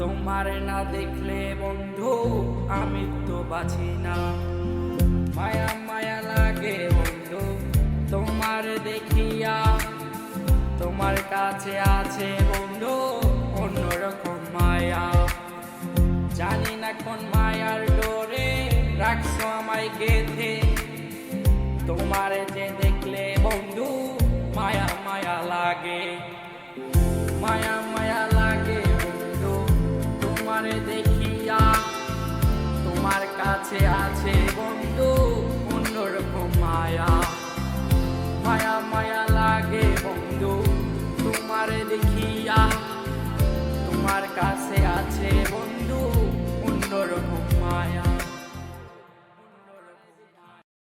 তোমার না দেখলে বন্ধু আমি তো বাঁচি না। মায়া মায়া লাগে বন্ধু তোমার দেখিয়া, তোমার কাছে আছে বন্ধু অন্যরকম মায়া। জানি না কোন মায়ার ডোরে রাখছো আমায় গেঁথে, তোমার যে দেখলে বন্ধু মায়া মায়া লাগে। মায়া মায়া লাগে বন্ধু তোমার দেখিয়া, তোমার কাছে আছে বন্ধু অন্যরকম মায়া। মায়া মায়া লাগে বন্ধু তোমার দেখিয়া, তোমার কাছে